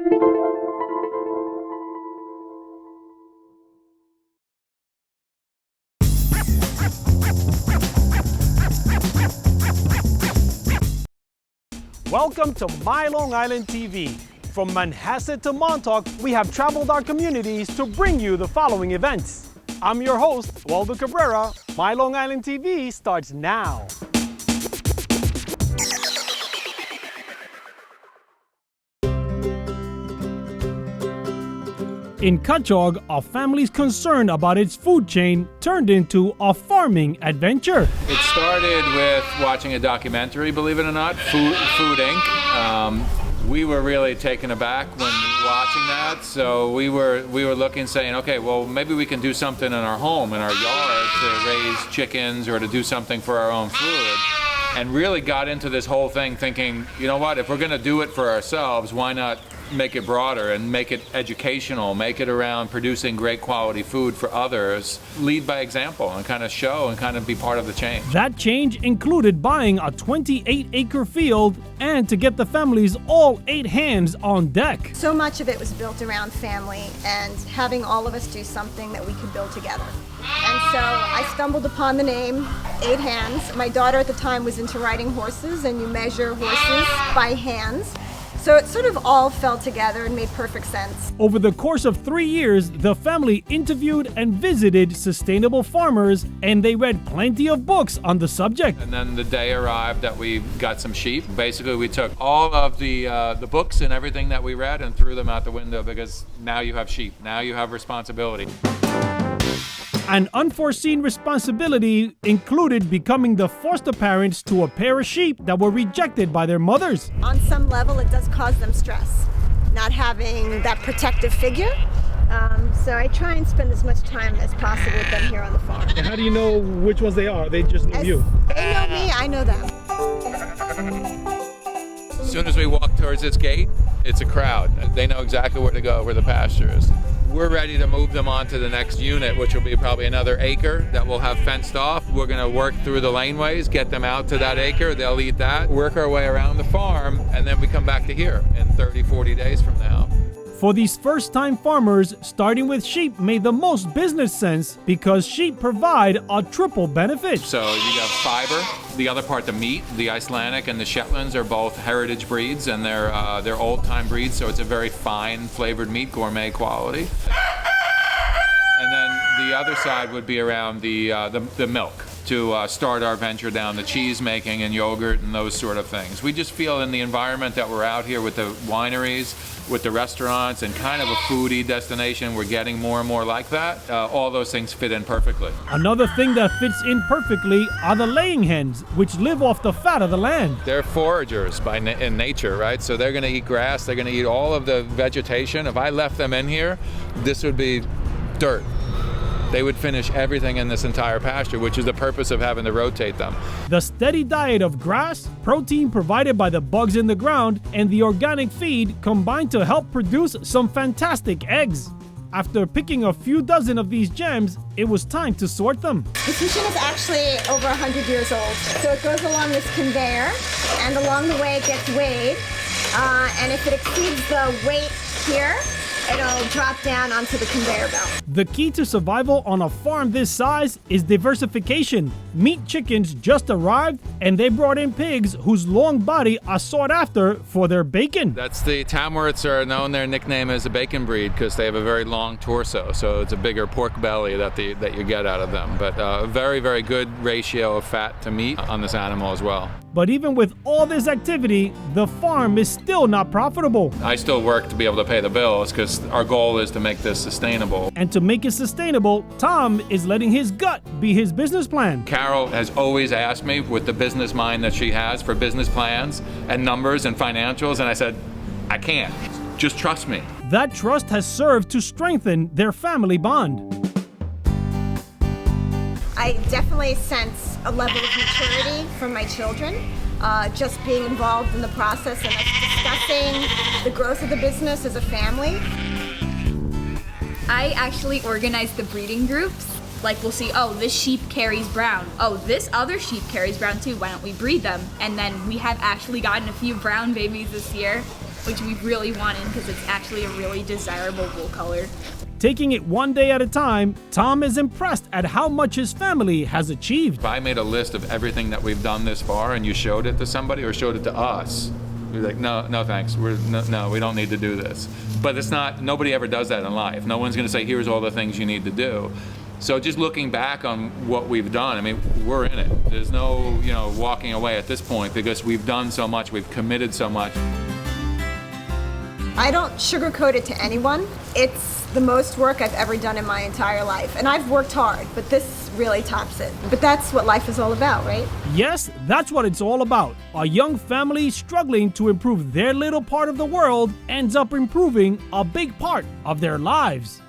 Welcome to My Long Island TV. From Manhasset to Montauk, we have traveled our communities to bring you the following events. I'm your host, Waldo Cabrera. My Long Island TV starts now. In Cutchogue, a family's concern about its food chain turned into a farming adventure. It started with watching a documentary, believe it or not, Food Inc. We were really taken aback when watching that, so we were looking, saying, okay, well, maybe we can do something in our home, in our yard, to raise chickens or to do something for our own food. And really got into this whole thing thinking, you know what, if we're gonna do it for ourselves, why not make it broader and make it educational, make it around producing great quality food for others, lead by example and kind of show and kind of be part of the change. That change included buying a 28-acre field and to get the families all 8 hands on deck. So much of it was built around family and having all of us do something that we could build together. And so I stumbled upon the name 8 Hands. My daughter at the time was into riding horses, and you measure horses by hands. So it sort of all fell together and made perfect sense. Over the course of 3 years, the family interviewed and visited sustainable farmers, and they read plenty of books on the subject. And then the day arrived that we got some sheep. Basically, we took all of the books and everything that we read and threw them out the window, because now you have sheep. Now you have responsibility. An unforeseen responsibility included becoming the foster parents to a pair of sheep that were rejected by their mothers. On some level, it does cause them stress, not having that protective figure. So I try and spend as much time as possible with them here on the farm. And how do you know which ones they are? They just know you. They know me, I know them. As soon as we walk towards this gate, it's a crowd. They know exactly where to go, where the pasture is. We're ready to move them on to the next unit, which will be probably another acre that we'll have fenced off. We're going to work through the laneways, get them out to that acre. They'll eat that, work our way around the farm, and then we come back to here in 30, 40 days from now. For these first-time farmers, starting with sheep made the most business sense because sheep provide a triple benefit. So you have fiber, the other part, the meat. The Icelandic and the Shetlands are both heritage breeds, and they're old-time breeds, so it's a very fine flavored meat, gourmet quality. And then the other side would be around the milk, to start our venture down the cheese making and yogurt and those sort of things. We just feel in the environment that we're out here with the wineries, with the restaurants, and kind of a foodie destination, we're getting more and more like that. All those things fit in perfectly. Another thing that fits in perfectly are the laying hens, which live off the fat of the land. They're foragers in nature, right? So they're gonna eat grass, they're gonna eat all of the vegetation. If I left them in here, this would be dirt. They would finish everything in this entire pasture, which is the purpose of having to rotate them. The steady diet of grass, protein provided by the bugs in the ground, and the organic feed combine to help produce some fantastic eggs. After picking a few dozen of these gems, it was time to sort them. The kitchen is actually over 100 years old. So it goes along this conveyor, and along the way it gets weighed. And if it exceeds the weight here, it'll drop down onto the conveyor belt. The key to survival on a farm this size is diversification. Meat chickens just arrived, and they brought in pigs whose long body are sought after for their bacon. That's the Tamworths are known, their nickname is a bacon breed because they have a very long torso, so it's a bigger pork belly that you get out of them. But a very, very good ratio of fat to meat on this animal as well. But even with all this activity, the farm is still not profitable. I still work to be able to pay the bills because our goal is to make this sustainable. And to make it sustainable, Tom is letting his gut be his business plan. Carol has always asked me, with the business mind that she has, for business plans and numbers and financials, and I said, I can't. Just trust me. That trust has served to strengthen their family bond. I definitely sense a level of maturity from my children. Just being involved in the process and us discussing the growth of the business as a family. I actually organize the breeding groups. Like we'll see, oh, this sheep carries brown. Oh, this other sheep carries brown too. Why don't we breed them? And then we have actually gotten a few brown babies this year. which we really wanted because it's actually a really desirable wool color. Taking it one day at a time, Tom is impressed at how much his family has achieved. If I made a list of everything that we've done this far and you showed it to somebody or showed it to us, we'd be like, no thanks, no, we don't need to do this. But it's not, nobody ever does that in life. No one's gonna say, here's all the things you need to do. So just looking back on what we've done, I mean, we're in it. There's no, walking away at this point because we've done so much, we've committed so much. I don't sugarcoat it to anyone. It's the most work I've ever done in my entire life. And I've worked hard, but this really tops it. But that's what life is all about, right? Yes, that's what it's all about. A young family struggling to improve their little part of the world ends up improving a big part of their lives.